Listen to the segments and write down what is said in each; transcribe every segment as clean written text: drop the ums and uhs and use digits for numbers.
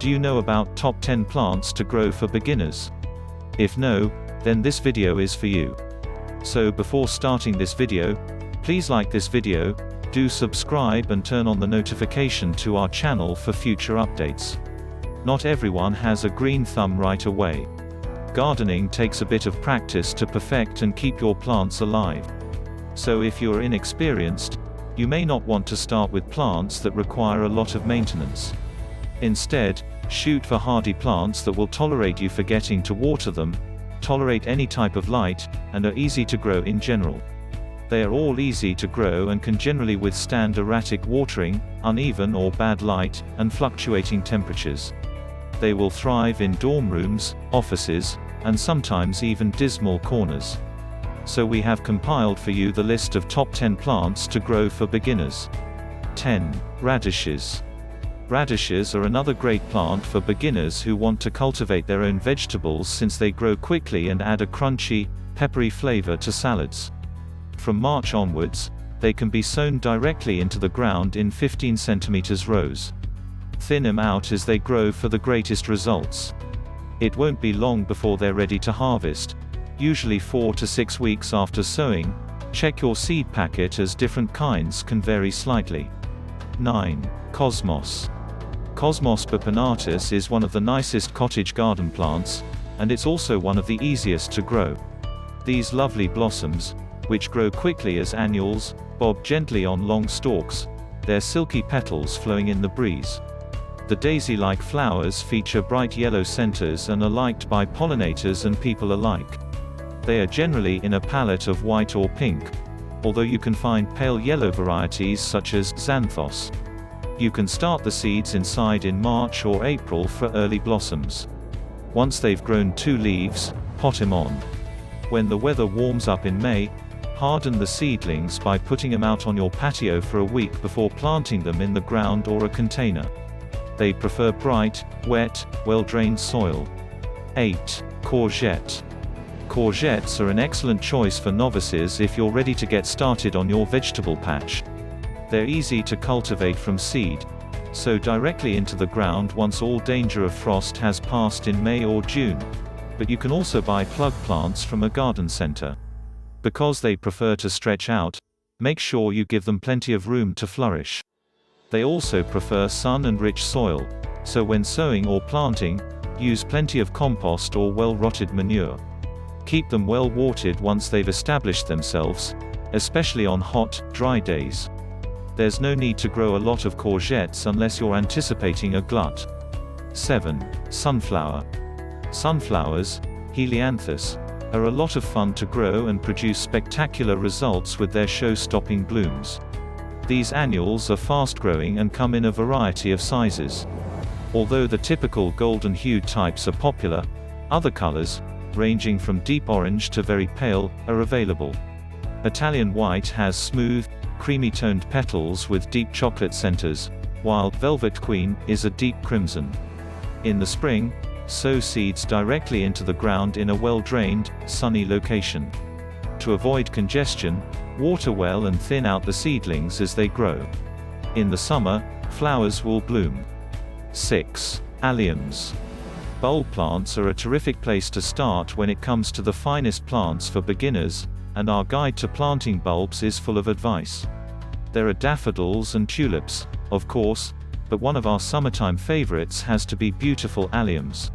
Do you know about top 10 plants to grow for beginners? If no, then this video is for you. So before starting this video, please like this video, do subscribe and turn on the notification to our channel for future updates. Not everyone has a green thumb right away. Gardening takes a bit of practice to perfect and keep your plants alive. So if you're inexperienced, you may not want to start with plants that require a lot of maintenance. Instead, shoot for hardy plants that will tolerate you forgetting to water them, tolerate any type of light, and are easy to grow in general. They are all easy to grow and can generally withstand erratic watering, uneven or bad light, and fluctuating temperatures. They will thrive in dorm rooms, offices, and sometimes even dismal corners. So we have compiled for you the list of top 10 plants to grow for beginners. 10. Radishes. Radishes are another great plant for beginners who want to cultivate their own vegetables since they grow quickly and add a crunchy, peppery flavor to salads. From March onwards, they can be sown directly into the ground in 15 cm rows. Thin them out as they grow for the greatest results. It won't be long before they're ready to harvest, usually 4 to 6 weeks after sowing. Check your seed packet as different kinds can vary slightly. 9. Cosmos. Cosmos bipinnatus is one of the nicest cottage garden plants, and it's also one of the easiest to grow. These lovely blossoms, which grow quickly as annuals, bob gently on long stalks, their silky petals flowing in the breeze. The daisy-like flowers feature bright yellow centers and are liked by pollinators and people alike. They are generally in a palette of white or pink, although you can find pale yellow varieties such as xanthos. You can start the seeds inside in March or April for early blossoms. Once they've grown 2 leaves, pot them on. When the weather warms up in May, harden the seedlings by putting them out on your patio for a week before planting them in the ground or a container. They prefer bright, wet, well-drained soil. 8. Courgette. Courgettes are an excellent choice for novices if you're ready to get started on your vegetable patch. They're easy to cultivate from seed, sow directly into the ground once all danger of frost has passed in May or June. But you can also buy plug plants from a garden center. Because they prefer to stretch out, make sure you give them plenty of room to flourish. They also prefer sun and rich soil, so when sowing or planting, use plenty of compost or well-rotted manure. Keep them well watered once they've established themselves, especially on hot, dry days. There's no need to grow a lot of courgettes unless you're anticipating a glut. 7. Sunflower. Sunflowers, Helianthus, are a lot of fun to grow and produce spectacular results with their show-stopping blooms. These annuals are fast-growing and come in a variety of sizes. Although the typical golden-hued types are popular, other colors, ranging from deep orange to very pale, are available. Italian white has smooth, creamy-toned petals with deep chocolate centers, while Velvet Queen is a deep crimson. In the spring, sow seeds directly into the ground in a well-drained, sunny location. To avoid congestion, water well and thin out the seedlings as they grow. In the summer, flowers will bloom. 6. Alliums. Bulb plants are a terrific place to start when it comes to the finest plants for beginners, and our guide to planting bulbs is full of advice. There are daffodils and tulips, of course, but one of our summertime favorites has to be beautiful alliums.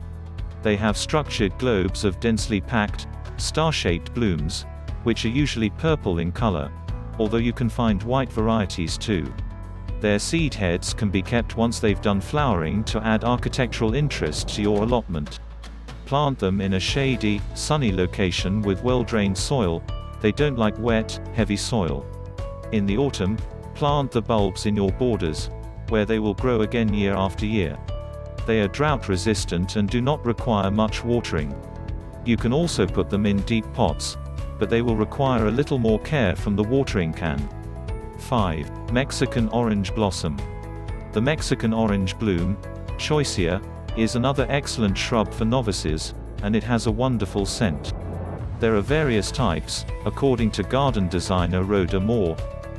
They have structured globes of densely packed, star-shaped blooms, which are usually purple in color, although you can find white varieties too. Their seed heads can be kept once they've done flowering to add architectural interest to your allotment. Plant them in a shady, sunny location with well-drained soil. They don't like wet, heavy soil. In the autumn, plant the bulbs in your borders, where they will grow again year after year. They are drought-resistant and do not require much watering. You can also put them in deep pots, but they will require a little more care from the watering can. 5. Mexican orange blossom. The Mexican orange bloom, Choicea, is another excellent shrub for novices, and it has a wonderful scent. There are various types, according to garden designer Rhoda Moore,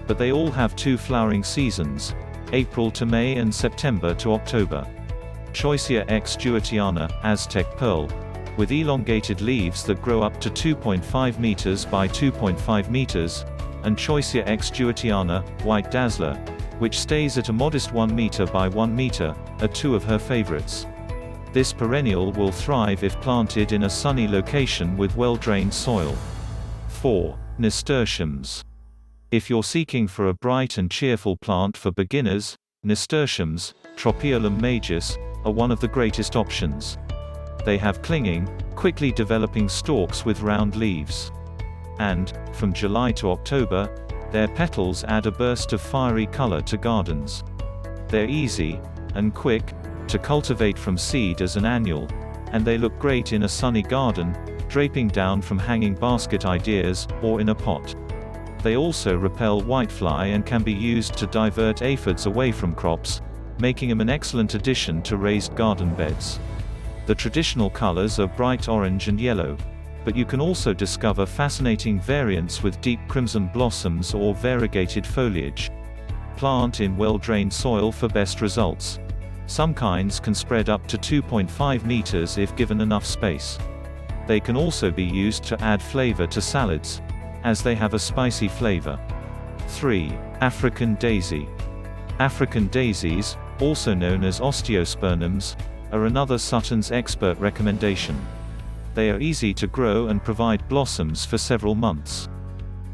but they all have 2 flowering seasons, April to May and September to October. Choisya x Juetiana, Aztec pearl, with elongated leaves that grow up to 2.5 meters by 2.5 meters, and Choisya x Juetiana, white dazzler, which stays at a modest 1 meter by 1 meter, are two of her favorites. This perennial will thrive if planted in a sunny location with well-drained soil. 4. Nasturtiums. If you're seeking for a bright and cheerful plant for beginners, nasturtiums, Tropaeolum majus, are one of the greatest options. They have clinging, quickly developing stalks with round leaves. And, from July to October, their petals add a burst of fiery color to gardens. They're easy and quick to cultivate from seed as an annual, and they look great in a sunny garden, draping down from hanging basket ideas, or in a pot. They also repel whitefly and can be used to divert aphids away from crops, making them an excellent addition to raised garden beds. The traditional colors are bright orange and yellow, but you can also discover fascinating variants with deep crimson blossoms or variegated foliage. Plant in well-drained soil for best results. Some kinds can spread up to 2.5 meters if given enough space. They can also be used to add flavor to salads, as they have a spicy flavor. 3. African daisy. African daisies, also known as osteospermums, are another Sutton's expert recommendation. They are easy to grow and provide blossoms for several months.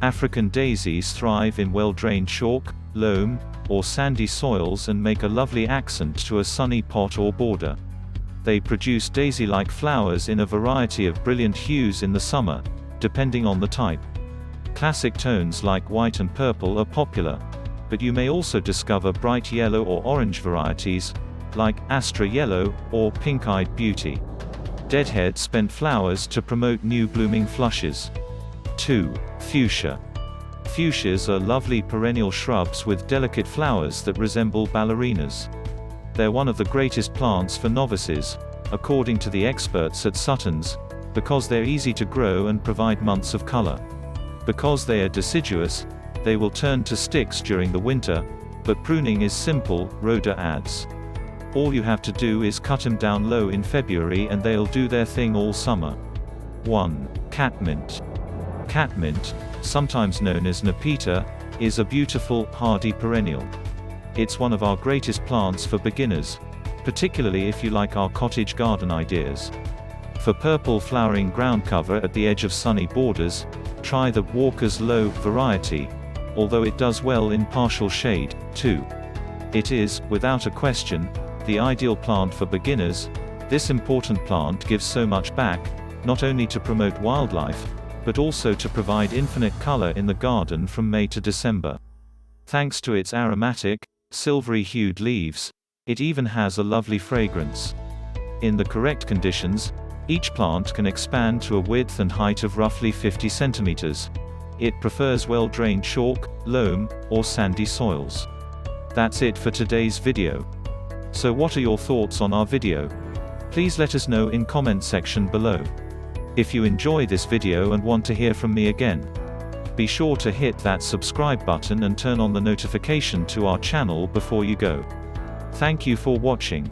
African daisies thrive in well-drained chalk, loam, or sandy soils and make a lovely accent to a sunny pot or border. They produce daisy-like flowers in a variety of brilliant hues in the summer, depending on the type. Classic tones like white and purple are popular, but you may also discover bright yellow or orange varieties, like Astra Yellow, or Pink-Eyed Beauty. Deadhead spent flowers to promote new blooming flushes. 2. Fuchsia. Fuchsias are lovely perennial shrubs with delicate flowers that resemble ballerinas. They're one of the greatest plants for novices, according to the experts at Sutton's, because they're easy to grow and provide months of color. Because they are deciduous, they will turn to sticks during the winter, but pruning is simple, Rhoda adds. All you have to do is cut them down low in February and they'll do their thing all summer. 1. Catmint. Catmint, sometimes known as Nepeta, is a beautiful, hardy perennial. It's one of our greatest plants for beginners, particularly if you like our cottage garden ideas. For purple flowering ground cover at the edge of sunny borders, try the Walker's Low variety, although it does well in partial shade, too. It is, without a question, the ideal plant for beginners. This important plant gives so much back, not only to promote wildlife, but also to provide infinite color in the garden from May to December. Thanks to its aromatic, silvery-hued leaves, it even has a lovely fragrance. In the correct conditions, each plant can expand to a width and height of roughly 50 centimeters. It prefers well-drained chalk, loam, or sandy soils. That's it for today's video. So what are your thoughts on our video? Please let us know in comment section below. If you enjoy this video and want to hear from me again, be sure to hit that subscribe button and turn on the notification to our channel before you go. Thank you for watching.